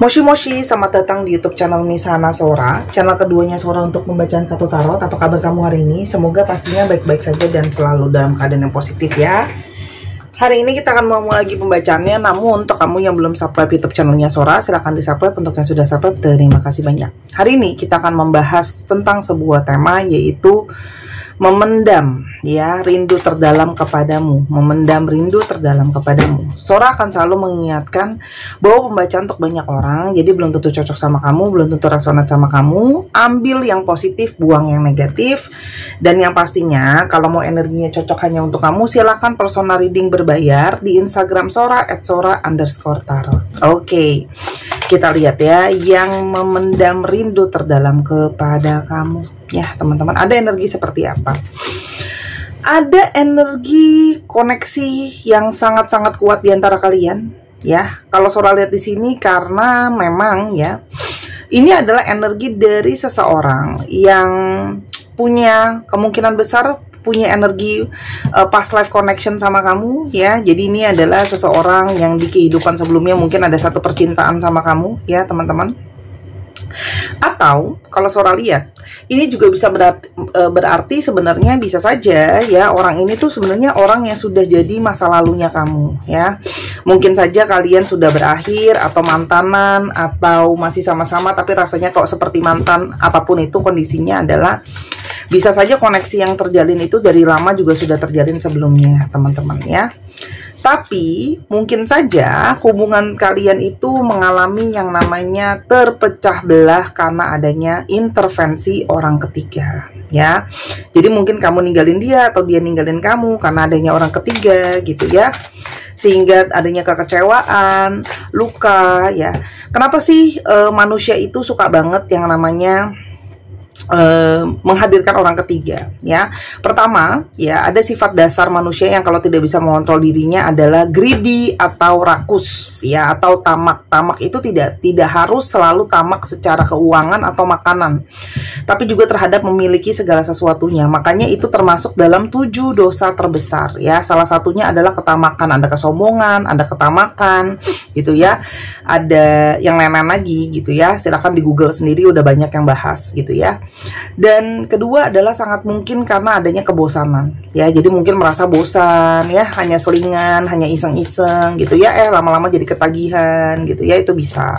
Moshi Moshi, selamat datang di YouTube channel Miss Hana Sora, channel keduanya Sora untuk pembacaan kartu tarot. Apa kabar kamu hari ini? Semoga pastinya baik-baik saja dan selalu dalam keadaan yang positif ya. Hari ini kita akan memulai lagi pembacaannya, namun untuk kamu yang belum subscribe YouTube channelnya Sora, silahkan di subscribe. Untuk yang sudah subscribe, terima kasih banyak. Hari ini kita akan membahas tentang sebuah tema, yaitu memendam ya rindu terdalam kepadamu, memendam rindu terdalam kepadamu. Sora akan selalu mengingatkan bahwa pembacaan untuk banyak orang, jadi belum tentu cocok sama kamu, belum tentu resonat sama kamu. Ambil yang positif, buang yang negatif. Dan yang pastinya kalau mau energinya cocok hanya untuk kamu, silakan personal reading berbayar di Instagram Sora @sora_tarot. Oke, kita lihat ya yang memendam rindu terdalam kepada kamu. Ya teman-teman, ada energi seperti apa? Ada energi koneksi yang sangat-sangat kuat di antara kalian. Ya, kalau Sora lihat di sini karena memang ya, ini adalah energi dari seseorang yang punya kemungkinan besar punya energi past life connection sama kamu ya. Jadi ini adalah seseorang yang di kehidupan sebelumnya mungkin ada satu percintaan sama kamu ya teman-teman. Atau kalau Sora lihat ini juga bisa berarti sebenarnya bisa saja ya orang ini tuh sebenarnya orang yang sudah jadi masa lalunya kamu ya. Mungkin saja kalian sudah berakhir atau mantanan atau masih sama-sama tapi rasanya kok seperti mantan. Apapun itu kondisinya adalah bisa saja koneksi yang terjalin itu dari lama juga sudah terjalin sebelumnya teman-teman ya. Tapi mungkin saja hubungan kalian itu mengalami yang namanya terpecah belah karena adanya intervensi orang ketiga ya. Jadi mungkin kamu ninggalin dia atau dia ninggalin kamu karena adanya orang ketiga gitu ya. Sehingga adanya kekecewaan, luka ya. Kenapa sih manusia itu suka banget yang namanya menghadirkan orang ketiga ya. Pertama ya, ada sifat dasar manusia yang kalau tidak bisa mengontrol dirinya adalah greedy atau rakus ya, atau tamak. Tamak itu tidak harus selalu tamak secara keuangan atau makanan, tapi juga terhadap memiliki segala sesuatunya. Makanya itu termasuk dalam 7 dosa terbesar ya. Salah satunya adalah ketamakan, ada kesombongan, ada ketamakan gitu ya. Ada yang lain-lain lagi gitu ya. Silakan di Google sendiri, udah banyak yang bahas gitu ya. Dan kedua adalah sangat mungkin karena adanya kebosanan ya. Jadi mungkin merasa bosan ya, hanya selingan, hanya iseng-iseng gitu ya, lama-lama jadi ketagihan gitu ya, itu bisa.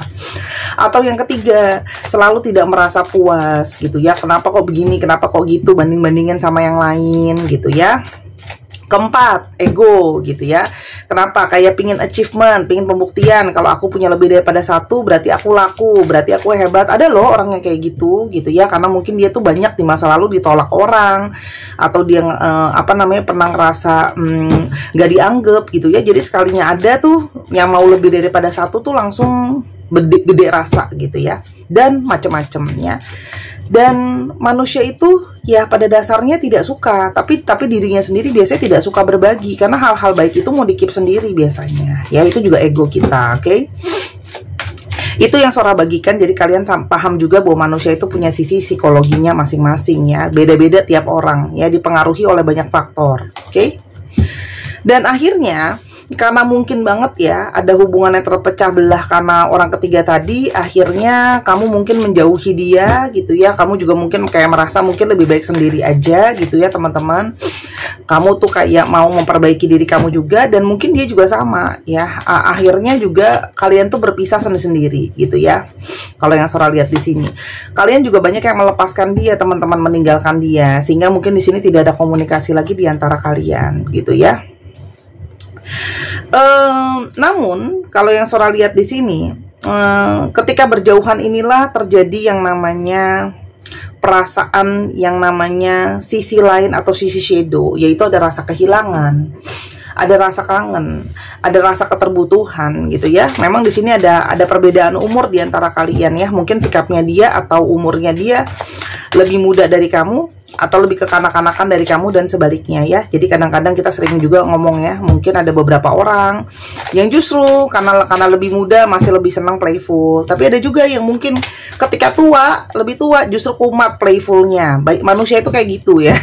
Atau yang ketiga, selalu tidak merasa puas gitu ya. Kenapa kok begini, kenapa kok gitu, banding-bandingin sama yang lain gitu ya. Keempat, ego gitu ya. Kenapa? Kayak pingin achievement, pingin pembuktian. Kalau aku punya lebih daripada satu, berarti aku laku, berarti aku hebat. Ada loh orang yang kayak gitu ya. Karena mungkin dia tuh banyak di masa lalu ditolak orang, atau dia pernah ngerasa gak dianggap gitu ya. Jadi sekalinya ada tuh yang mau lebih daripada satu tuh langsung gede rasa gitu ya. Dan macam-macamnya. Dan manusia itu ya pada dasarnya tidak suka, tapi dirinya sendiri biasanya tidak suka berbagi karena hal-hal baik itu mau dikeep sendiri biasanya. Ya itu juga ego kita, oke? Itu yang Sora bagikan, jadi kalian paham juga bahwa manusia itu punya sisi psikologinya masing-masing ya. Beda-beda tiap orang ya, dipengaruhi oleh banyak faktor, oke? Dan akhirnya karena mungkin banget ya ada hubungan yang terpecah belah karena orang ketiga tadi, akhirnya kamu mungkin menjauhi dia gitu ya. Kamu juga mungkin kayak merasa mungkin lebih baik sendiri aja gitu ya teman-teman. Kamu tuh kayak mau memperbaiki diri kamu juga, dan mungkin dia juga sama ya. Akhirnya juga kalian tuh berpisah sendiri-sendiri gitu ya. Kalau yang Sora lihat di sini, kalian juga banyak yang melepaskan dia teman-teman, meninggalkan dia, sehingga mungkin di sini tidak ada komunikasi lagi di antara kalian gitu ya. Namun kalau yang Sora lihat di sini, ketika berjauhan inilah terjadi yang namanya perasaan yang namanya sisi lain atau sisi shadow, yaitu ada rasa kehilangan, ada rasa kangen, ada rasa keterbutuhan gitu ya. Memang di sini ada perbedaan umur di antara kalian ya. Mungkin sikapnya dia atau umurnya dia lebih muda dari kamu atau lebih ke kanak-kanakan dari kamu dan sebaliknya ya. Jadi kadang-kadang kita sering juga ngomong ya, mungkin ada beberapa orang yang justru karena lebih muda masih lebih senang playful, tapi ada juga yang mungkin ketika tua, lebih tua justru kumat playfulnya. Baik, manusia itu kayak gitu ya.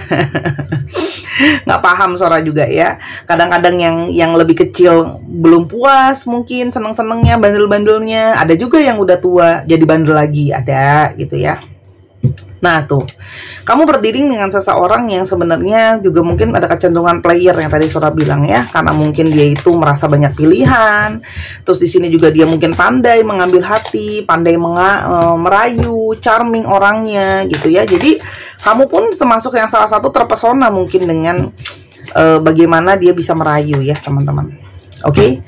Nggak paham Sora juga ya. Kadang-kadang yang lebih kecil belum puas, mungkin seneng-senengnya, bandel-bandelnya. Ada juga yang udah tua jadi bandel lagi, ada gitu ya. Nah tuh, kamu berdiri dengan seseorang yang sebenarnya juga mungkin ada kecenderungan player yang tadi Sora bilang ya, karena mungkin dia itu merasa banyak pilihan. Terus di sini juga dia mungkin pandai mengambil hati, pandai merayu, charming orangnya gitu ya. Jadi kamu pun termasuk yang salah satu terpesona mungkin dengan bagaimana dia bisa merayu ya teman-teman. Oke?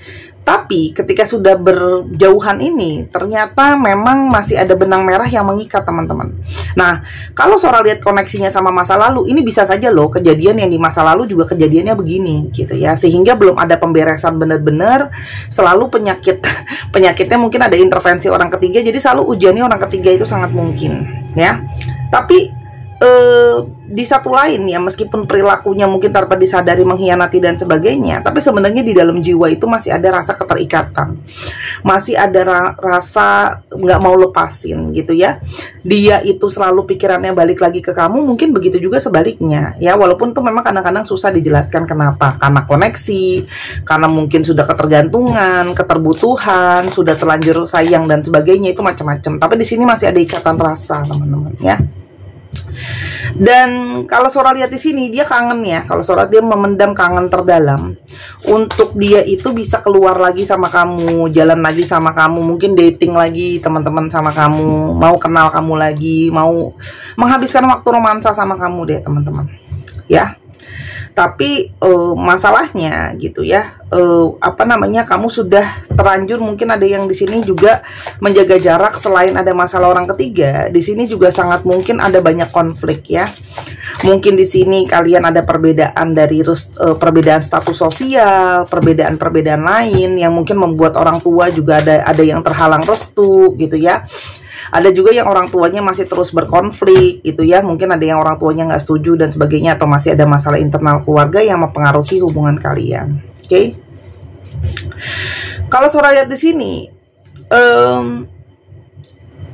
Tapi ketika sudah berjauhan ini, ternyata memang masih ada benang merah yang mengikat teman-teman. Nah, kalau Sora lihat koneksinya sama masa lalu, ini bisa saja loh kejadian yang di masa lalu juga kejadiannya begini gitu ya. Sehingga belum ada pemberesan benar-benar, selalu penyakitnya mungkin ada intervensi orang ketiga, jadi selalu ujiannya orang ketiga itu sangat mungkin ya. Tapi di satu lain ya, meskipun perilakunya mungkin tanpa disadari mengkhianati dan sebagainya, tapi sebenarnya di dalam jiwa itu masih ada rasa keterikatan, masih ada rasa nggak mau lepasin gitu ya. Dia itu selalu pikirannya balik lagi ke kamu, mungkin begitu juga sebaliknya ya. Walaupun tuh memang kadang-kadang susah dijelaskan kenapa, karena koneksi, karena mungkin sudah ketergantungan, keterbutuhan, sudah terlanjur sayang dan sebagainya, itu macam-macam. Tapi di sini masih ada ikatan rasa teman-teman ya. Dan kalau Sora lihat di sini dia kangen ya. Kalau Sora dia memendam kangen terdalam untuk dia itu bisa keluar lagi sama kamu, jalan lagi sama kamu, mungkin dating lagi teman-teman sama kamu, mau kenal kamu lagi, mau menghabiskan waktu romansa sama kamu deh teman-teman. Ya. Tapi masalahnya gitu ya, kamu sudah terlanjur, mungkin ada yang di sini juga menjaga jarak. Selain ada masalah orang ketiga, di sini juga sangat mungkin ada banyak konflik ya. Mungkin di sini kalian ada perbedaan dari perbedaan status sosial, perbedaan lain yang mungkin membuat orang tua juga ada yang terhalang restu gitu ya. Ada juga yang orang tuanya masih terus berkonflik gitu ya. Mungkin ada yang orang tuanya nggak setuju dan sebagainya, atau masih ada masalah internal keluarga yang mempengaruhi hubungan kalian. Oke? Kalau Sora lihat di sini,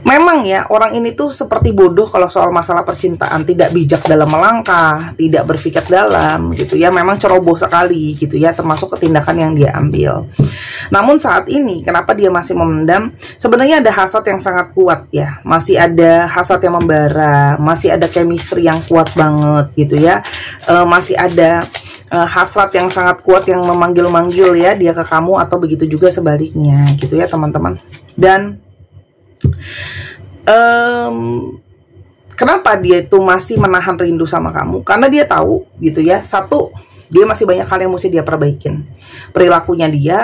memang ya orang ini tuh seperti bodoh kalau soal masalah percintaan, tidak bijak dalam melangkah, tidak berpikir dalam gitu ya. Memang ceroboh sekali gitu ya, termasuk ketindakan yang dia ambil. Namun saat ini kenapa dia masih memendam? Sebenarnya ada hasad yang sangat kuat ya, masih ada hasad yang membara, masih ada chemistry yang kuat banget gitu ya, masih ada hasrat yang sangat kuat yang memanggil-manggil ya dia ke kamu, atau begitu juga sebaliknya gitu ya teman-teman. Dan kenapa dia itu masih menahan rindu sama kamu? Karena dia tahu gitu ya, satu, dia masih banyak hal yang mesti dia perbaikin, perilakunya dia,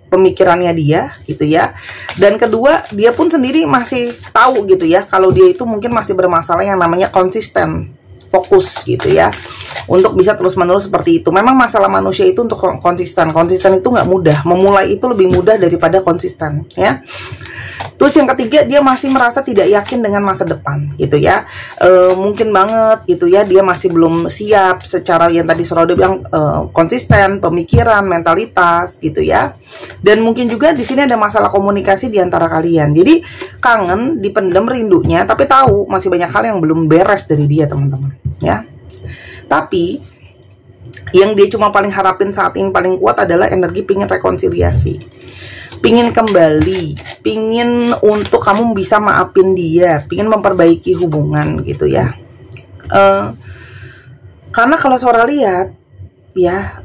pemikirannya dia gitu ya. Dan kedua, dia pun sendiri masih tahu gitu ya, kalau dia itu mungkin masih bermasalah yang namanya konsisten, fokus gitu ya, untuk bisa terus-menerus seperti itu. Memang masalah manusia itu untuk konsisten itu nggak mudah, memulai itu lebih mudah daripada konsisten ya. Terus yang ketiga, dia masih merasa tidak yakin dengan masa depan gitu ya. Mungkin banget gitu ya, dia masih belum siap secara yang tadi Sora udah bilang, konsisten, pemikiran, mentalitas gitu ya. Dan mungkin juga di sini ada masalah komunikasi di antara kalian. Jadi kangen, dipendam rindunya, tapi tahu masih banyak hal yang belum beres dari dia teman-teman ya. Tapi yang dia cuma paling harapin saat ini paling kuat adalah energi pingin rekonsiliasi, pingin kembali, pingin untuk kamu bisa maafin dia, pingin memperbaiki hubungan gitu ya. Karena kalau Sora lihat ya,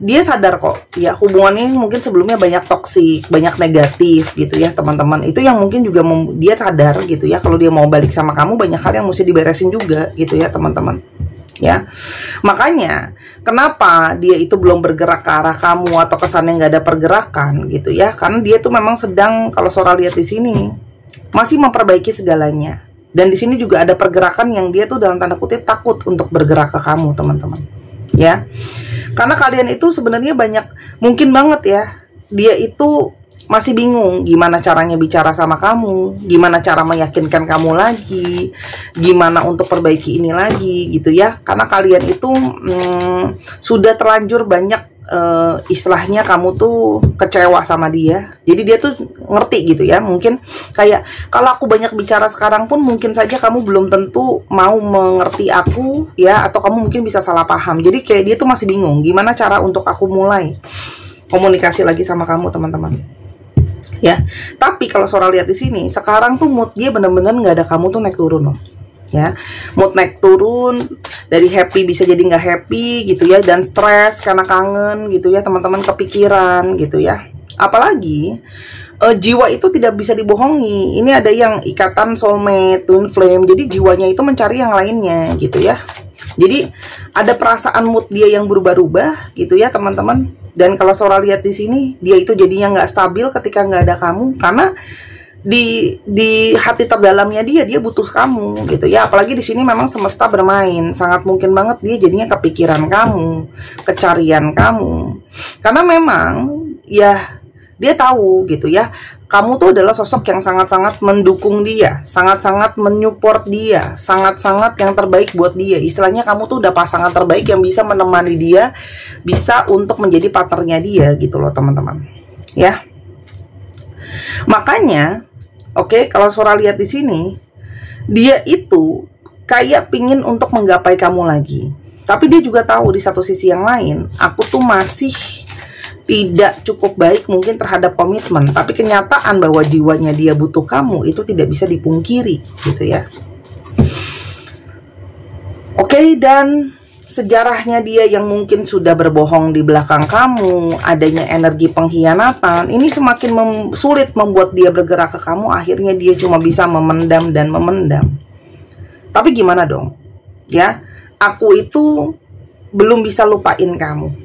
dia sadar kok ya, hubungannya mungkin sebelumnya banyak toksik, banyak negatif gitu ya teman-teman. Itu yang mungkin juga dia sadar gitu ya, kalau dia mau balik sama kamu banyak hal yang mesti diberesin juga gitu ya teman-teman ya. Makanya kenapa dia itu belum bergerak ke arah kamu, atau kesannya nggak ada pergerakan gitu ya, karena dia tuh memang sedang, kalau Sora lihat di sini, masih memperbaiki segalanya. Dan di sini juga ada pergerakan yang dia tuh dalam tanda kutip takut untuk bergerak ke kamu teman-teman ya. Karena kalian itu sebenarnya banyak, mungkin banget ya, dia itu masih bingung gimana caranya bicara sama kamu, gimana cara meyakinkan kamu lagi, gimana untuk perbaiki ini lagi gitu ya. Karena kalian itu sudah terlanjur banyak istilahnya kamu tuh kecewa sama dia. Jadi dia tuh ngerti gitu ya. Mungkin kayak kalau aku banyak bicara sekarang pun mungkin saja kamu belum tentu mau mengerti aku ya, atau kamu mungkin bisa salah paham. Jadi kayak dia tuh masih bingung gimana cara untuk aku mulai komunikasi lagi sama kamu, teman-teman. Ya, tapi kalau Sora lihat di sini, sekarang tuh mood dia bener-bener nggak ada kamu tuh naik turun loh. Ya, mood naik turun, dari happy bisa jadi nggak happy gitu ya, dan stres karena kangen gitu ya, teman-teman, kepikiran gitu ya. Apalagi jiwa itu tidak bisa dibohongi. Ini ada yang ikatan soulmate, twin flame. Jadi jiwanya itu mencari yang lainnya gitu ya. Jadi ada perasaan mood dia yang berubah-ubah gitu ya, teman-teman. Dan kalau Sora lihat di sini, dia itu jadinya nggak stabil ketika nggak ada kamu, karena di hati terdalamnya dia butuh kamu gitu ya. Apalagi di sini memang semesta bermain, sangat mungkin banget dia jadinya kepikiran kamu, kecarian kamu, karena memang ya dia tahu gitu ya, kamu tuh adalah sosok yang sangat-sangat mendukung dia, sangat-sangat menyupport dia, sangat-sangat yang terbaik buat dia. Istilahnya kamu tuh udah pasangan terbaik yang bisa menemani dia, bisa untuk menjadi partnernya dia gitu loh, teman-teman. Ya. Makanya, oke, kalau Sora lihat di sini, dia itu kayak pingin untuk menggapai kamu lagi. Tapi dia juga tahu di satu sisi yang lain, aku tuh masih tidak cukup baik mungkin terhadap komitmen, tapi kenyataan bahwa jiwanya dia butuh kamu itu tidak bisa dipungkiri gitu ya. Oke, dan sejarahnya dia yang mungkin sudah berbohong di belakang kamu, adanya energi pengkhianatan, ini semakin sulit membuat dia bergerak ke kamu. Akhirnya dia cuma bisa memendam dan memendam. Tapi gimana dong ya, aku itu belum bisa lupain kamu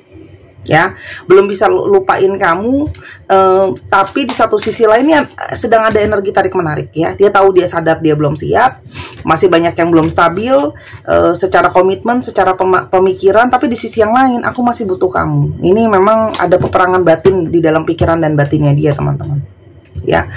ya, belum bisa lupain kamu, tapi di satu sisi lainnya sedang ada energi tarik menarik ya. Dia tahu, dia sadar dia belum siap, masih banyak yang belum stabil secara komitmen, secara pemikiran. Tapi di sisi yang lain, aku masih butuh kamu. Ini memang ada peperangan batin di dalam pikiran dan batinnya dia, teman-teman ya.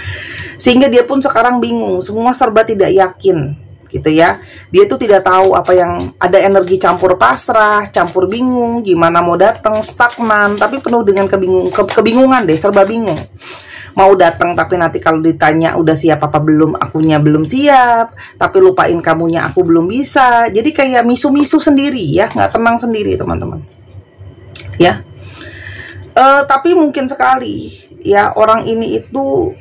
Sehingga dia pun sekarang bingung, semua serba tidak yakin gitu ya. Dia tuh tidak tahu apa yang ada, energi campur pasrah, campur bingung, gimana mau datang, stagnan, tapi penuh dengan kebingungan deh, serba bingung. Mau datang tapi nanti kalau ditanya udah siap apa belum, akunya belum siap, tapi lupain kamunya aku belum bisa. Jadi kayak misu-misu sendiri ya, nggak tenang sendiri, teman-teman. Ya. Tapi mungkin sekali ya orang ini itu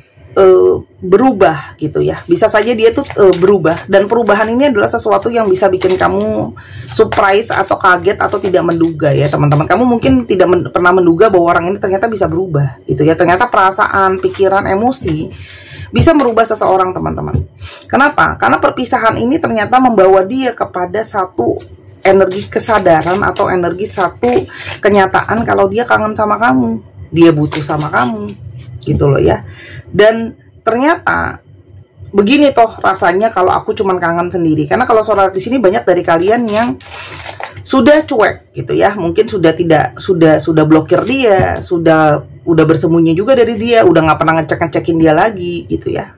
berubah gitu ya. Bisa saja dia tuh berubah, dan perubahan ini adalah sesuatu yang bisa bikin kamu surprise atau kaget atau tidak menduga ya, teman-teman. Kamu mungkin tidak pernah menduga bahwa orang ini ternyata bisa berubah gitu ya. Ternyata perasaan, pikiran, emosi bisa merubah seseorang, teman-teman. Kenapa? Karena perpisahan ini ternyata membawa dia kepada satu energi kesadaran atau energi satu kenyataan kalau dia kangen sama kamu, dia butuh sama kamu gitu loh ya. Dan ternyata begini toh rasanya kalau aku cuman kangen sendiri. Karena kalau Sora di sini banyak dari kalian yang sudah cuek gitu ya, mungkin sudah blokir dia, udah bersembunyi juga dari dia, udah nggak pernah ngecekin dia lagi gitu ya.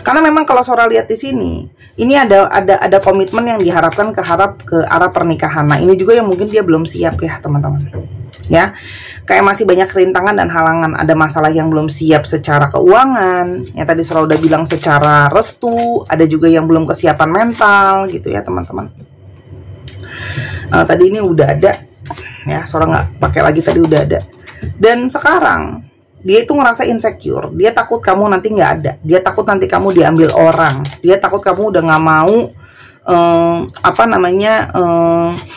Karena memang kalau Sora lihat di sini, ini ada komitmen yang diharapkan ke arah pernikahan. Nah, ini juga yang mungkin dia belum siap ya, teman-teman. Ya, kayak masih banyak rintangan dan halangan. Ada masalah yang belum siap secara keuangan, yang tadi Sora udah bilang secara restu. Ada juga yang belum kesiapan mental gitu ya, teman-teman. Tadi ini udah ada ya, Sora nggak pakai lagi, tadi udah ada. Dan sekarang dia itu ngerasa insecure, dia takut kamu nanti nggak ada, dia takut nanti kamu diambil orang, dia takut kamu udah nggak mau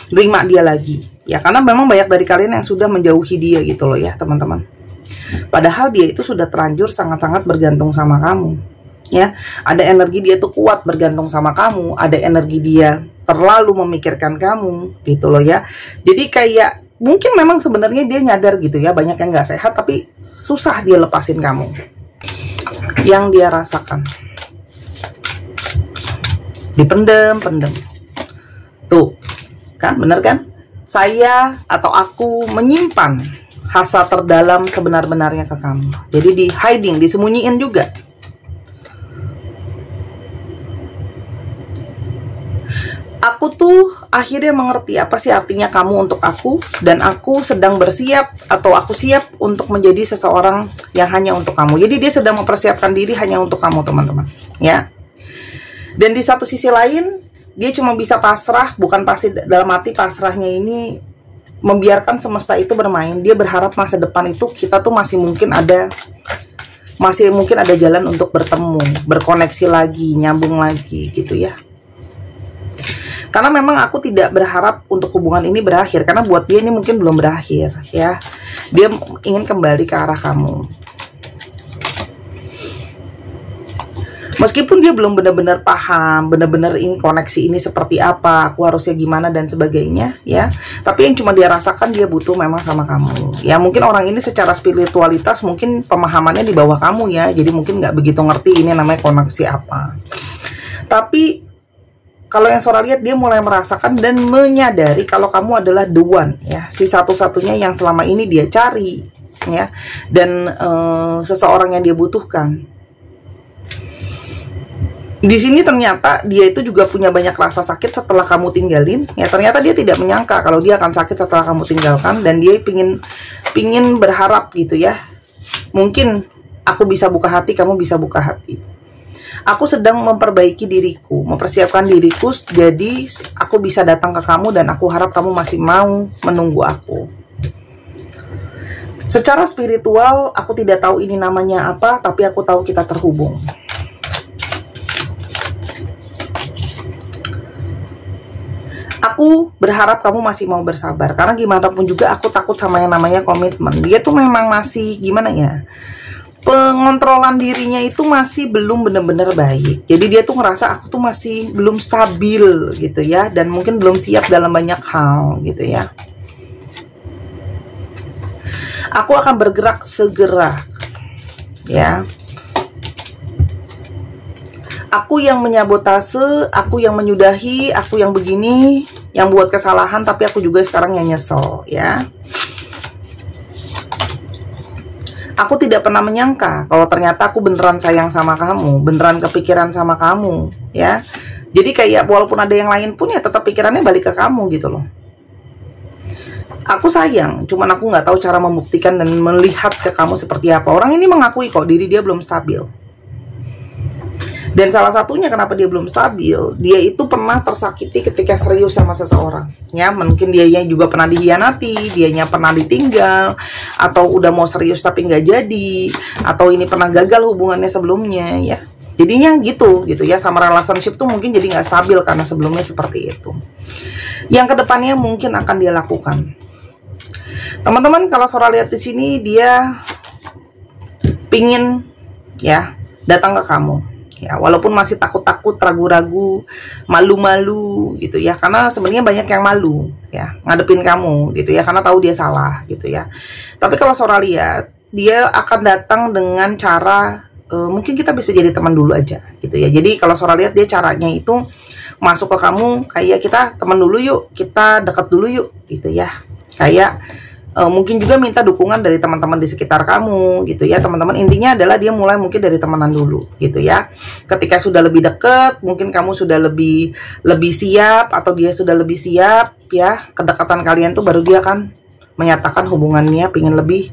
terima dia lagi ya. Karena memang banyak dari kalian yang sudah menjauhi dia gitu loh ya, teman-teman. Padahal dia itu sudah terlanjur sangat-sangat bergantung sama kamu ya. Ada energi dia tuh kuat bergantung sama kamu, ada energi dia terlalu memikirkan kamu gitu loh ya. Jadi kayak mungkin memang sebenarnya dia nyadar gitu ya, banyak yang nggak sehat, tapi susah dia lepasin kamu. Yang dia rasakan dipendem. Tuh, kan bener kan? Saya atau aku menyimpan hasrat terdalam sebenar-benarnya ke kamu. Jadi di hiding, disembunyiin juga. Aku tuh akhirnya mengerti apa sih artinya kamu untuk aku, dan aku sedang bersiap atau aku siap untuk menjadi seseorang yang hanya untuk kamu. Jadi dia sedang mempersiapkan diri hanya untuk kamu, teman-teman, ya. Dan di satu sisi lain, dia cuma bisa pasrah, bukan pasti dalam arti pasrahnya ini membiarkan semesta itu bermain. Dia berharap masa depan itu kita tuh masih mungkin ada jalan untuk bertemu, berkoneksi lagi, nyambung lagi gitu ya. Karena memang aku tidak berharap untuk hubungan ini berakhir, karena buat dia ini mungkin belum berakhir ya. Dia ingin kembali ke arah kamu. Meskipun dia belum benar-benar paham, benar-benar ini koneksi ini seperti apa, aku harusnya gimana dan sebagainya ya. Tapi yang cuma dia rasakan, dia butuh memang sama kamu. Ya mungkin orang ini secara spiritualitas mungkin pemahamannya di bawah kamu ya. Jadi mungkin nggak begitu ngerti ini namanya koneksi apa. Tapi kalau yang Sora lihat, dia mulai merasakan dan menyadari kalau kamu adalah the one ya, si satu-satunya yang selama ini dia cari ya, dan seseorang yang dia butuhkan. Di sini ternyata dia itu juga punya banyak rasa sakit setelah kamu tinggalin ya. Ternyata dia tidak menyangka kalau dia akan sakit setelah kamu tinggalkan, dan dia pingin berharap gitu ya. Mungkin aku bisa buka hati, kamu bisa buka hati. Aku sedang memperbaiki diriku, mempersiapkan diriku, jadi aku bisa datang ke kamu, dan aku harap kamu masih mau menunggu aku. Secara spiritual, aku tidak tahu ini namanya apa, tapi aku tahu kita terhubung. Aku berharap kamu masih mau bersabar, karena gimana pun juga aku takut sama yang namanya komitmen. Dia tuh memang masih, gimana ya, pengontrolan dirinya itu masih belum benar-benar baik. Jadi dia tuh ngerasa aku tuh masih belum stabil gitu ya, dan mungkin belum siap dalam banyak hal gitu ya. Aku akan bergerak segera ya. Aku yang menyabotase, aku yang menyudahi, aku yang begini, yang buat kesalahan, tapi aku juga sekarang yang nyesel ya. Aku tidak pernah menyangka kalau ternyata aku beneran sayang sama kamu, beneran kepikiran sama kamu ya. Jadi kayak walaupun ada yang lain pun ya tetap pikirannya balik ke kamu gitu loh. Aku sayang, cuman aku nggak tahu cara membuktikan dan melihat ke kamu seperti apa. Orang ini mengakui kok diri dia belum stabil. Dan salah satunya kenapa dia belum stabil, dia itu pernah tersakiti ketika serius sama seseorang ya. Mungkin dianya juga pernah dihianati, dianya pernah ditinggal, atau udah mau serius tapi nggak jadi, atau ini pernah gagal hubungannya sebelumnya ya. Jadinya gitu ya, sama relationship tuh mungkin jadi nggak stabil karena sebelumnya seperti itu. Yang kedepannya mungkin akan dia lakukan. Teman-teman, kalau Sora lihat di sini, dia pingin ya datang ke kamu ya, walaupun masih takut-takut, ragu-ragu, malu-malu gitu ya, karena sebenarnya banyak yang malu ya ngadepin kamu gitu ya, karena tahu dia salah gitu ya. Tapi kalau Sora lihat, dia akan datang dengan cara mungkin kita bisa jadi teman dulu aja gitu ya. Jadi kalau Sora lihat, dia caranya itu masuk ke kamu kayak kita teman dulu yuk, kita dekat dulu yuk gitu ya. Kayak mungkin juga minta dukungan dari teman-teman di sekitar kamu gitu ya. Teman-teman, intinya adalah dia mulai mungkin dari temenan dulu gitu ya. Ketika sudah lebih dekat, mungkin kamu sudah lebih siap, atau dia sudah lebih siap ya, kedekatan kalian tuh baru dia akan menyatakan hubungannya pingin lebih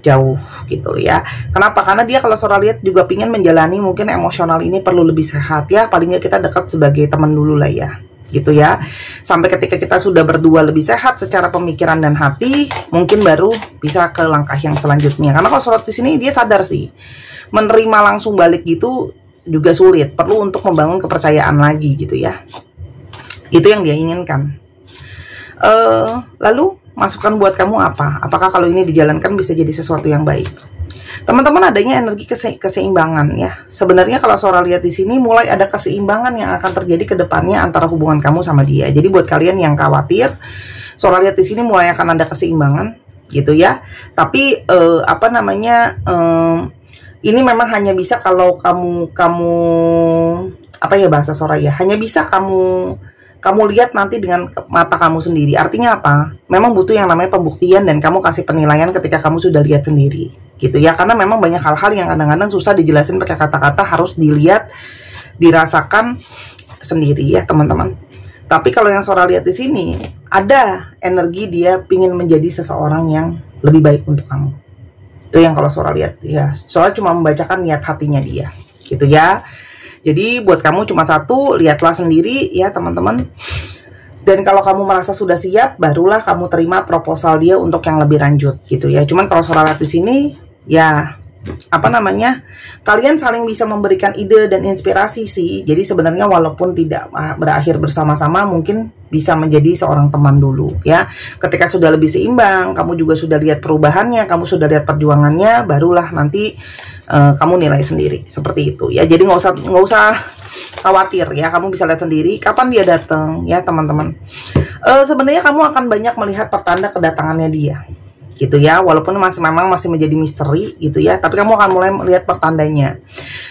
jauh gitu ya. Kenapa? Karena dia kalau Sora lihat juga pingin menjalani mungkin emosional ini perlu lebih sehat ya. Paling nggak kita dekat sebagai teman dulu lah ya gitu ya, sampai ketika kita sudah berdua lebih sehat secara pemikiran dan hati, mungkin baru bisa ke langkah yang selanjutnya. Karena kalau Sora di sini dia sadar sih, menerima langsung balik gitu juga sulit, perlu untuk membangun kepercayaan lagi gitu ya. Itu yang dia inginkan. Lalu masukan buat kamu apa? Apakah kalau ini dijalankan bisa jadi sesuatu yang baik? Teman-teman, adanya energi keseimbangan ya. Sebenarnya kalau Sora lihat di sini, mulai ada keseimbangan yang akan terjadi ke depannya antara hubungan kamu sama dia. Jadi buat kalian yang khawatir, Sora lihat di sini mulai akan ada keseimbangan gitu ya. Tapi apa namanya, ini memang hanya bisa kalau kamu apa ya bahasa Sora ya, hanya bisa kamu kamu lihat nanti dengan mata kamu sendiri. Artinya apa? Memang butuh yang namanya pembuktian dan kamu kasih penilaian ketika kamu sudah lihat sendiri, gitu ya. Karena memang banyak hal-hal yang kadang-kadang susah dijelasin pakai kata-kata, harus dilihat, dirasakan sendiri ya teman-teman. Tapi kalau yang Sora lihat di sini, ada energi dia pingin menjadi seseorang yang lebih baik untuk kamu. Itu yang kalau Sora lihat ya. Sora cuma membacakan niat hatinya dia, gitu ya. Jadi buat kamu cuma satu, lihatlah sendiri ya teman-teman. Dan kalau kamu merasa sudah siap, barulah kamu terima proposal dia untuk yang lebih lanjut, gitu ya. Cuman kalau Sora lihat di sini, ya apa namanya, kalian saling bisa memberikan ide dan inspirasi sih. Jadi sebenarnya walaupun tidak berakhir bersama-sama, mungkin bisa menjadi seorang teman dulu ya. Ketika sudah lebih seimbang, kamu juga sudah lihat perubahannya, kamu sudah lihat perjuangannya, barulah nanti kamu nilai sendiri seperti itu ya. Jadi nggak usah khawatir ya, kamu bisa lihat sendiri kapan dia datang ya teman-teman. Sebenarnya kamu akan banyak melihat pertanda kedatangannya dia, gitu ya, walaupun memang masih menjadi misteri gitu ya, tapi kamu akan mulai melihat pertandanya.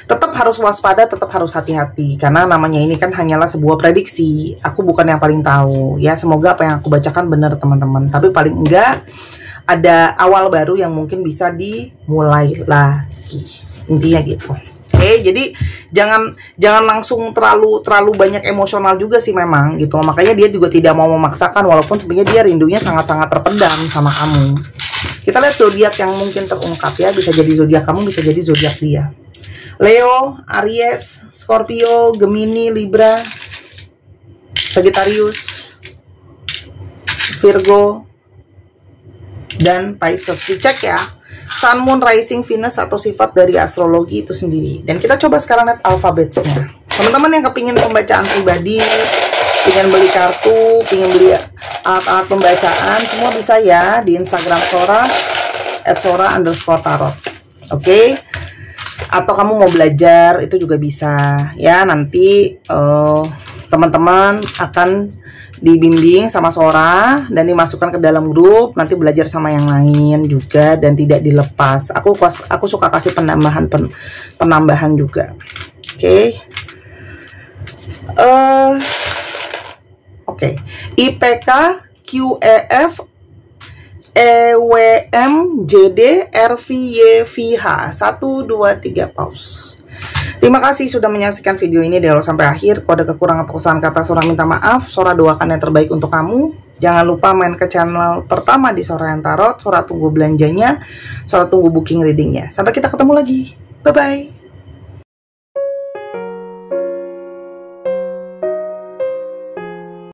Tetap harus waspada, tetap harus hati-hati, karena namanya ini kan hanyalah sebuah prediksi. Aku bukan yang paling tahu ya, semoga apa yang aku bacakan benar teman-teman, tapi paling enggak ada awal baru yang mungkin bisa dimulai lagi, intinya gitu. Oke, jadi jangan langsung terlalu banyak emosional juga sih memang gitu. Makanya dia juga tidak mau memaksakan, walaupun sebenarnya dia rindunya sangat-sangat terpendam sama kamu. Kita lihat zodiak yang mungkin terungkap ya, bisa jadi zodiak kamu, bisa jadi zodiak dia. Leo, Aries, Scorpio, Gemini, Libra, Sagittarius, Virgo, dan Pisces. Dicek ya Sun, Moon, Rising, Venus atau sifat dari astrologi itu sendiri. Dan kita coba sekarang lihat alfabetnya. Teman-teman yang kepingin pembacaan pribadi, pengen beli kartu, pengen beli alat-alat pembacaan, semua bisa ya di Instagram Sora @sora_tarot. Oke? Atau kamu mau belajar itu juga bisa ya. Nanti teman-teman akan dibimbing sama Sora dan dimasukkan ke dalam grup, nanti belajar sama yang lain juga dan tidak dilepas. Aku suka kasih penambahan juga. Oke. Oke. IPK, QEF, EWM, JD, RVYVH 1, 2, 3 pause. Terima kasih sudah menyaksikan video ini dari awal sampai akhir. Kalau ada kekurangan atau kesalahan kata, Sora minta maaf. Sora doakan yang terbaik untuk kamu. Jangan lupa main ke channel pertama di Sora yang Tarot. Sora tunggu belanjanya, Sora tunggu booking readingnya. Sampai kita ketemu lagi. Bye-bye.